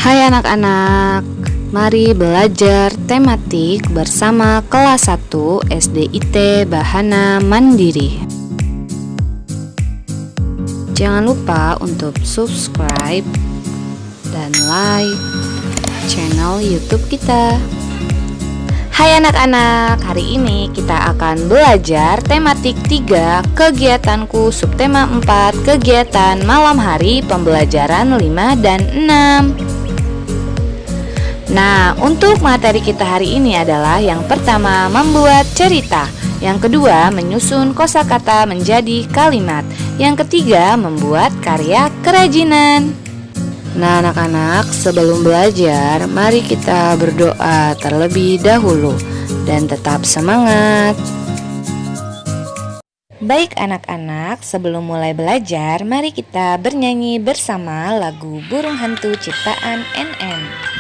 Hai anak-anak, mari belajar tematik bersama kelas 1 SDIT Bahana Mandiri. Jangan lupa untuk subscribe dan like channel YouTube kita. Hai anak-anak, hari ini kita akan belajar tematik 3, kegiatanku, subtema 4, kegiatan malam hari, pembelajaran 5 dan 6. Nah, untuk materi kita hari ini adalah yang pertama, membuat cerita. Yang kedua, menyusun kosakata menjadi kalimat. Yang ketiga, membuat karya kerajinan. Nah anak-anak, sebelum belajar, mari kita berdoa terlebih dahulu dan tetap semangat. Baik anak-anak, sebelum mulai belajar, mari kita bernyanyi bersama lagu Burung Hantu ciptaan NN.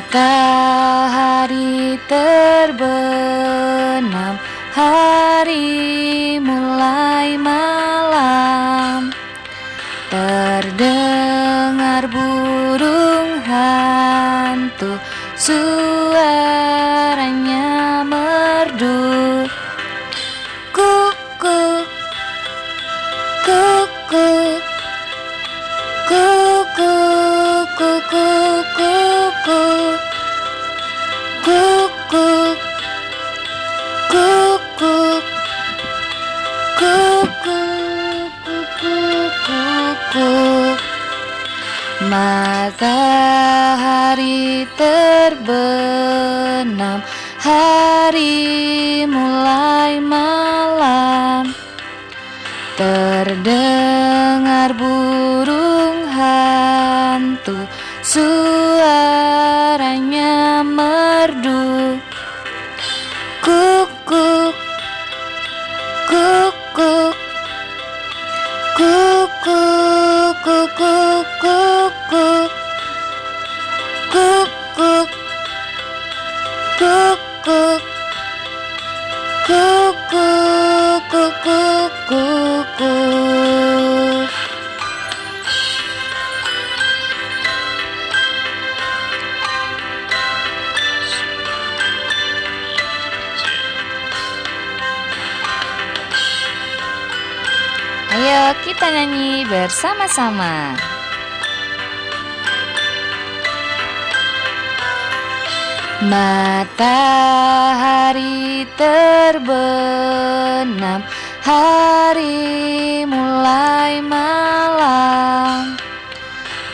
Matahari terbenam, hari mulai malam. Terdengar burung hantu, suaranya merdu. Kukuk, kukuk, kukuk, kukuk, kukuk, kukuk, kukuk, kukuk, kukuk, kukuk. Matahari terbenam, hari mulai malam. Terdengar burung hantu, suaranya merdu. Kukuk, kukuk, kukuk, kukuk, kukuk, kukuk, kukuk, kukuk, kukuk, kukuk. Ayo kita nyanyi bersama-sama. Matahari terbenam, hari mulai malam.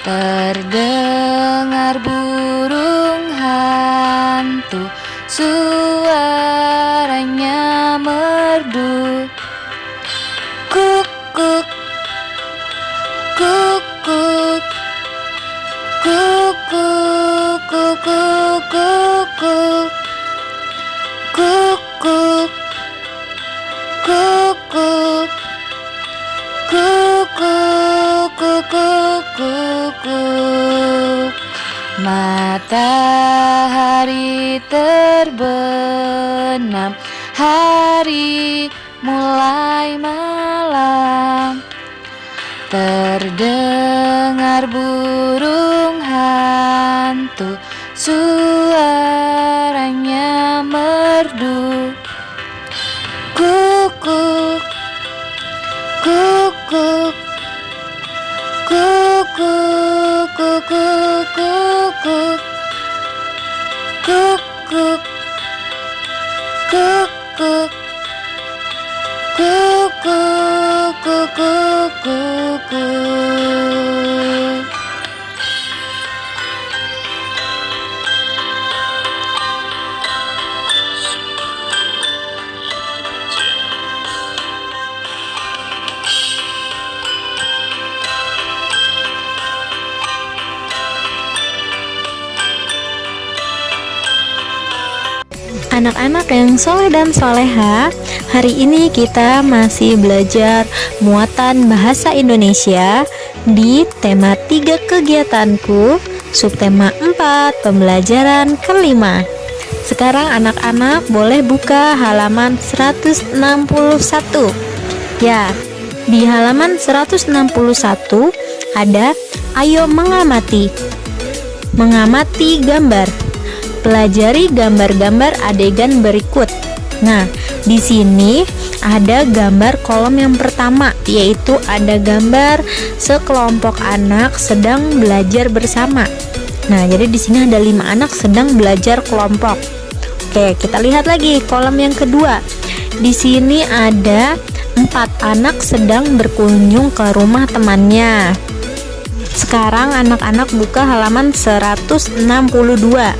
Terdengar burung hantu, suaranya merdu. Kukuk, kukuk, kukuk, kukuk, kukuk, kukuk, kukuk, kukuk, kukuk, kukuk. Matahari terbenam, hari mulai malam. Terdengar burung hantu, suaranya merdu. Kukuk, kukuk, kukuk, kukuk, kukuk, kukuk, kukuk, kukuk, kukuk, kukuk. anak-anak yang soleh dan soleha. Hari ini kita masih belajar muatan bahasa Indonesia di tema 3 kegiatanku, subtema 4, pembelajaran kelima. Sekarang anak-anak boleh buka halaman 161. Ya, di halaman 161 ada ayo mengamati. Mengamati gambar. Pelajari gambar-gambar adegan berikut. Nah, di sini ada gambar kolom yang pertama, yaitu ada gambar sekelompok anak sedang belajar bersama. Nah, jadi di sini ada 5 anak sedang belajar kelompok. Oke, kita lihat lagi kolom yang kedua. Di sini ada 4 anak sedang berkunjung ke rumah temannya. Sekarang anak-anak buka halaman 162.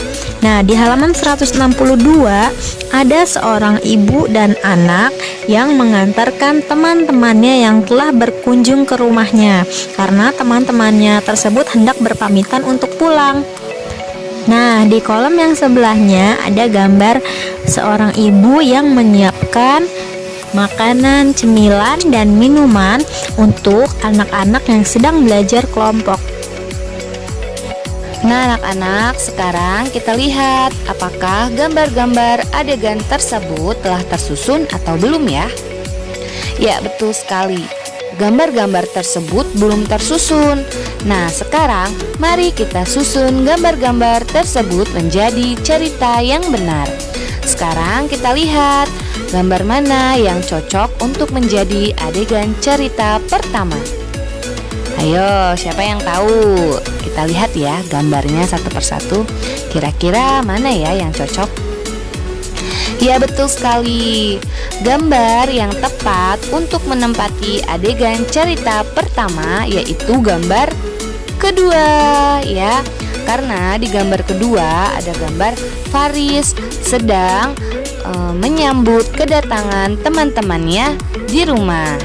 Nah, di halaman 162 ada seorang ibu dan anak yang mengantarkan teman-temannya yang telah berkunjung ke rumahnya, karena teman-temannya tersebut hendak berpamitan untuk pulang. Nah, di kolom yang sebelahnya ada gambar seorang ibu yang menyiapkan makanan, cemilan, dan minuman untuk anak-anak yang sedang belajar kelompok. Nah, anak-anak, sekarang kita lihat apakah gambar-gambar adegan tersebut telah tersusun atau belum ya? Ya, betul sekali. Gambar-gambar tersebut belum tersusun. Nah, sekarang mari kita susun gambar-gambar tersebut menjadi cerita yang benar. Sekarang kita lihat gambar mana yang cocok untuk menjadi adegan cerita pertama. Ayo, siapa yang tahu? Kita lihat ya gambarnya satu persatu. Kira-kira mana ya yang cocok? Ya, betul sekali. Gambar yang tepat untuk menempati adegan cerita pertama yaitu gambar kedua ya. Karena di gambar kedua ada gambar Faris sedang menyambut kedatangan teman-temannya di rumah.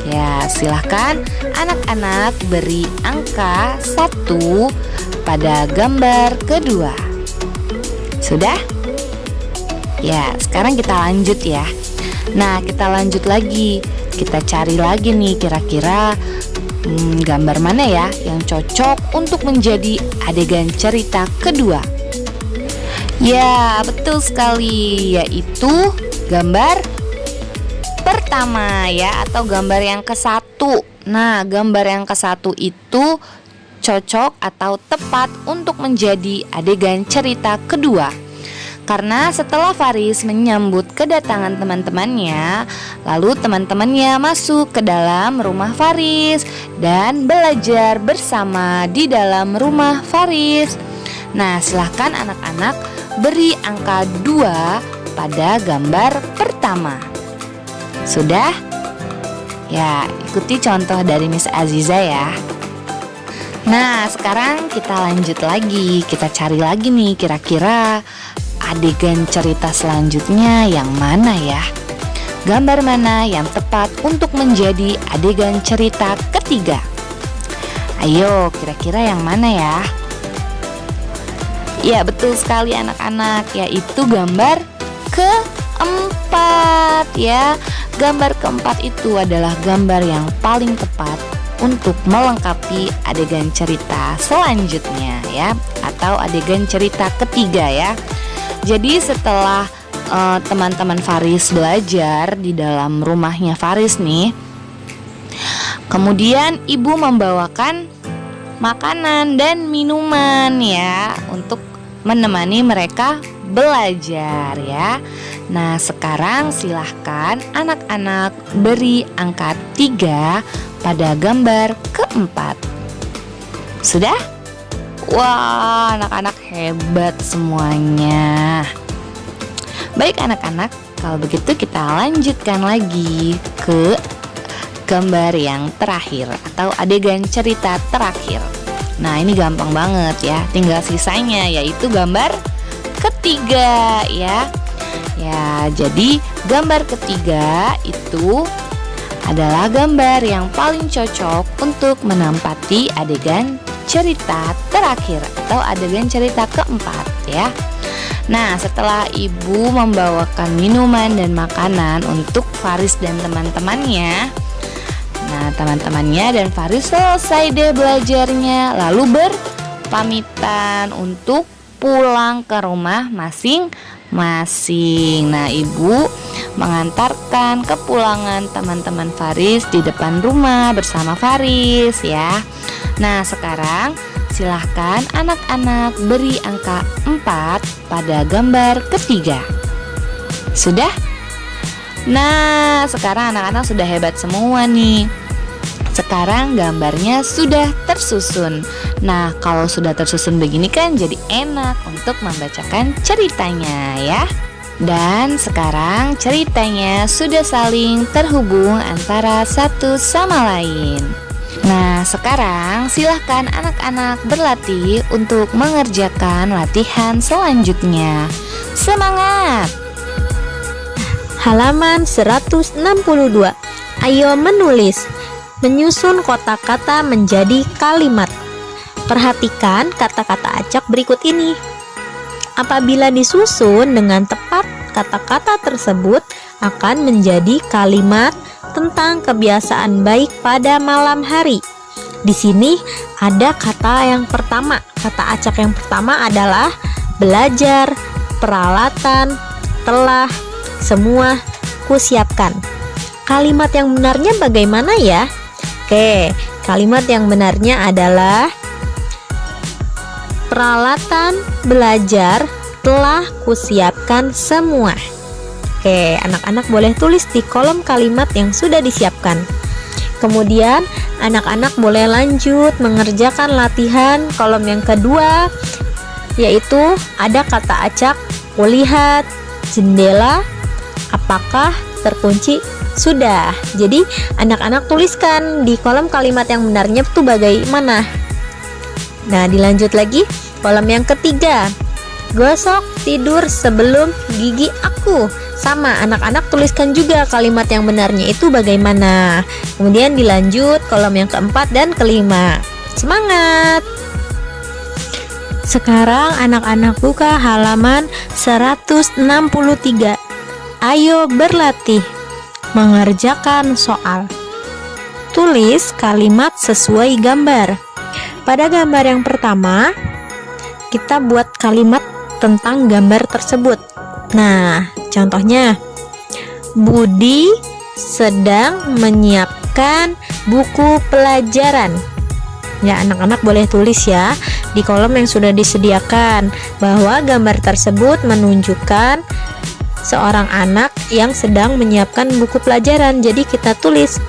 Ya, silahkan anak-anak beri angka 1 pada gambar kedua. Sudah? Ya, sekarang kita lanjut ya. Nah, kita lanjut lagi. Kita cari lagi nih kira-kira gambar mana ya yang cocok untuk menjadi adegan cerita kedua. Ya, betul sekali, yaitu gambar pertama ya, atau gambar yang ke-1. Nah, gambar yang ke-1 itu cocok atau tepat untuk menjadi adegan cerita kedua. Karena setelah Faris menyambut kedatangan teman-temannya, lalu teman-temannya masuk ke dalam rumah Faris dan belajar bersama di dalam rumah Faris. Nah, silahkan anak-anak beri angka 2 pada gambar pertama. Sudah? Ya, ikuti contoh dari Miss Aziza ya. Nah, sekarang kita lanjut lagi. Kita cari lagi nih kira-kira adegan cerita selanjutnya yang mana ya? Gambar mana yang tepat untuk menjadi adegan cerita ketiga? Ayo, kira-kira yang mana ya? Ya, betul sekali anak-anak, yaitu gambar keempat ya. Gambar keempat itu adalah gambar yang paling tepat untuk melengkapi adegan cerita selanjutnya ya, atau adegan cerita ketiga ya. Jadi setelah teman-teman Faris belajar di dalam rumahnya Faris nih, kemudian ibu membawakan makanan dan minuman ya untuk menemani mereka belajar ya. Nah, sekarang silahkan anak-anak beri angka 3 pada gambar keempat. Sudah? Wah, anak-anak hebat semuanya. Baik anak-anak, kalau begitu kita lanjutkan lagi ke gambar yang terakhir atau adegan cerita terakhir. Nah, ini gampang banget ya, tinggal sisanya yaitu gambar ketiga ya. Ya, jadi gambar ketiga itu adalah gambar yang paling cocok untuk menempati adegan cerita terakhir atau adegan cerita keempat ya. Nah, setelah ibu membawakan minuman dan makanan untuk Faris dan teman-temannya, nah teman-temannya dan Faris selesai deh belajarnya, lalu berpamitan untuk pulang ke rumah masing-masing. Nah, ibu mengantarkan kepulangan teman-teman Faris di depan rumah bersama Faris ya. Nah, sekarang silahkan anak-anak beri angka 4 pada gambar ketiga. Sudah? Nah, sekarang anak-anak sudah hebat semua nih. Sekarang gambarnya sudah tersusun. Nah, kalau sudah tersusun begini kan jadi enak untuk membacakan ceritanya ya. Dan sekarang ceritanya sudah saling terhubung antara satu sama lain. Nah, sekarang silahkan anak-anak berlatih untuk mengerjakan latihan selanjutnya. Semangat! Halaman 162. Ayo menulis. Menyusun kata-kata menjadi kalimat. Perhatikan kata-kata acak berikut ini. Apabila disusun dengan tepat, kata-kata tersebut akan menjadi kalimat tentang kebiasaan baik pada malam hari. Di sini ada kata yang pertama. Kata acak yang pertama adalah belajar, peralatan, telah, semua kusiapkan. Kalimat yang benarnya bagaimana ya? Oke, kalimat yang benarnya adalah peralatan belajar telah kusiapkan semua. Oke, anak-anak boleh tulis di kolom kalimat yang sudah disiapkan. Kemudian, anak-anak boleh lanjut mengerjakan latihan kolom yang kedua, yaitu ada kata acak, kulihat, jendela, apakah terkunci? Sudah. Jadi, anak-anak tuliskan di kolom kalimat yang benarnya itu bagaimana. Nah, dilanjut lagi. Kolom yang ketiga, gosok tidur sebelum gigi aku. Sama, anak-anak tuliskan juga kalimat yang benarnya itu bagaimana. Kemudian dilanjut kolom yang keempat dan kelima. Semangat! Sekarang anak-anak buka halaman 163. Ayo berlatih mengerjakan soal. Tulis kalimat sesuai gambar. Pada gambar yang pertama, kita buat kalimat tentang gambar tersebut. Nah, contohnya, Budi sedang menyiapkan buku pelajaran. Ya, anak-anak boleh tulis ya di kolom yang sudah disediakan bahwa gambar tersebut menunjukkan seorang anak yang sedang menyiapkan buku pelajaran. Jadi kita tulis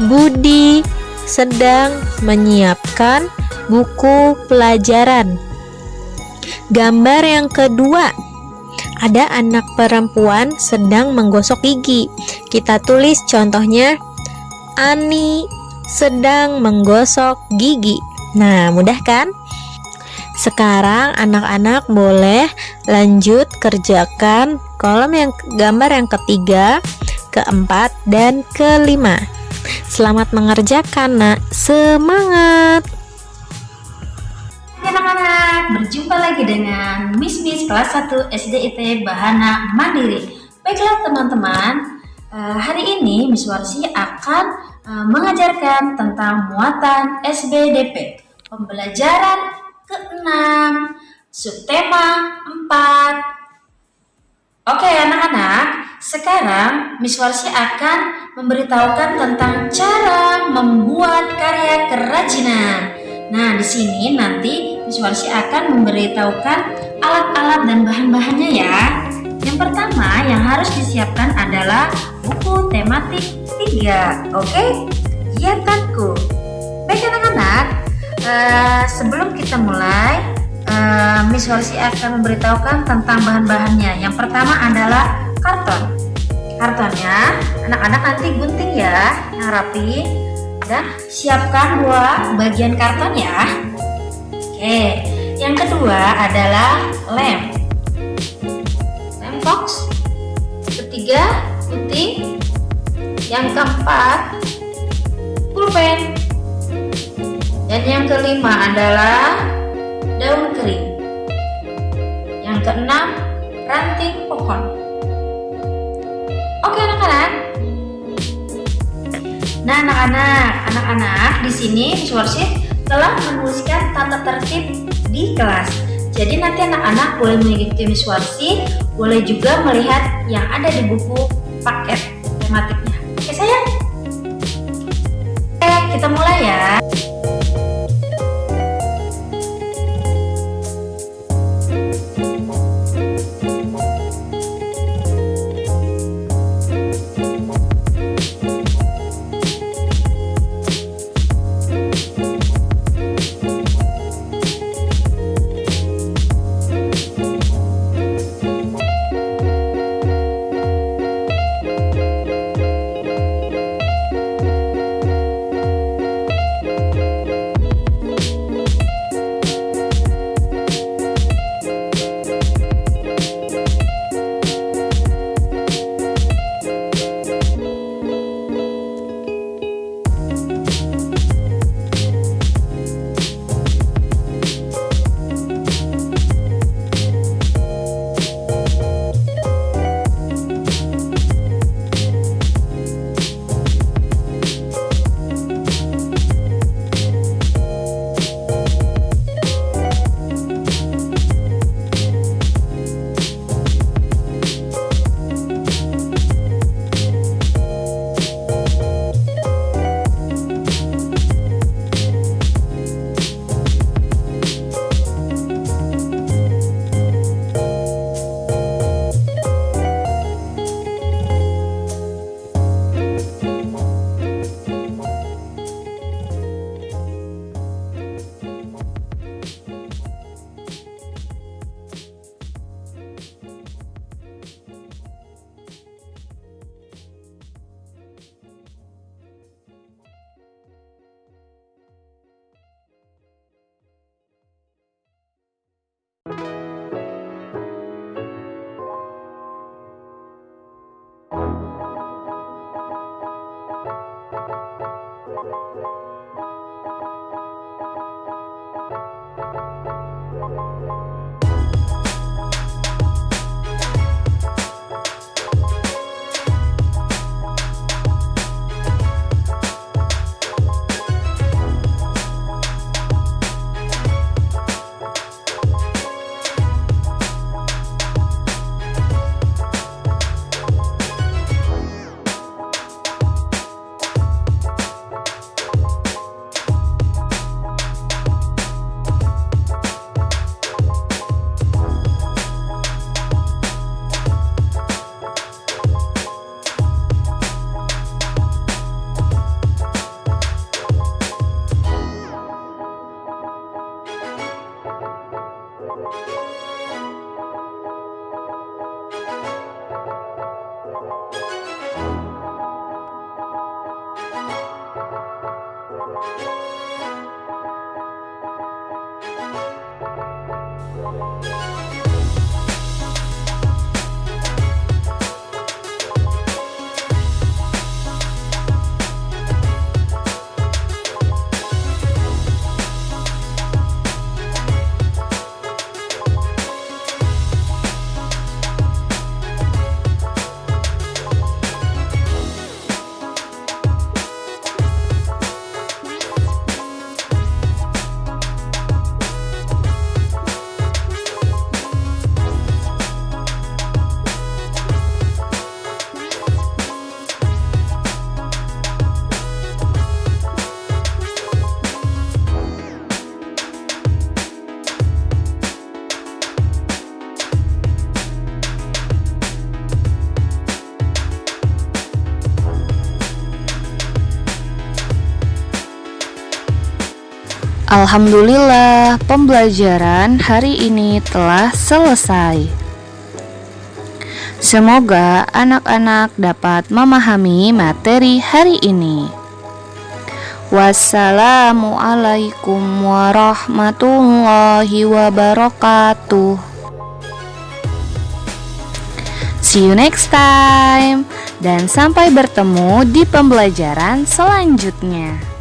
Budi sedang menyiapkan buku pelajaran. Gambar yang kedua, ada anak perempuan sedang menggosok gigi. Kita tulis contohnya Ani sedang menggosok gigi. Nah, mudah kan? Sekarang anak-anak boleh lanjut kerjakan kolom yang gambar yang ketiga, keempat, dan kelima. Selamat mengerjakan, nak. Semangat! Anak-anak, berjumpa lagi dengan Miss kelas 1 SDIT Bahana Mandiri. Baiklah teman-teman, hari ini Miss Warsi akan mengajarkan tentang muatan SBDP, pembelajaran ke-6, subtema 4. Oke anak-anak, sekarang Miss Warsi akan memberitahukan tentang cara membuat karya kerajinan. Nah, di sini nanti Miss Warsi akan memberitahukan alat-alat dan bahan-bahannya ya. Yang pertama yang harus disiapkan adalah buku tematik 3. Oke? Kegiatanku. Baik anak-anak, sebelum kita mulai, Miss Warsi akan memberitahukan tentang bahan-bahannya. Yang pertama adalah karton. Kartonnya anak-anak nanti gunting ya, yang rapi. Dan siapkan 2 bagian karton ya. Oke, yang kedua adalah lem box. Ketiga, putih. Yang keempat, pulpen. Dan yang kelima adalah daun kering. Yang keenam, ranting pohon. Oke anak-anak. Nah anak-anak di sini Miss Warsi telah menuliskan tata tertib di kelas. Jadi nanti anak-anak boleh mengikuti Miss Warsi, boleh juga melihat yang ada di buku paket tematiknya. Oke sayang? Oke, kita mulai ya. Alhamdulillah, pembelajaran hari ini telah selesai. Semoga anak-anak dapat memahami materi hari ini. Wassalamualaikum warahmatullahi wabarakatuh. See you next time, dan sampai bertemu di pembelajaran selanjutnya.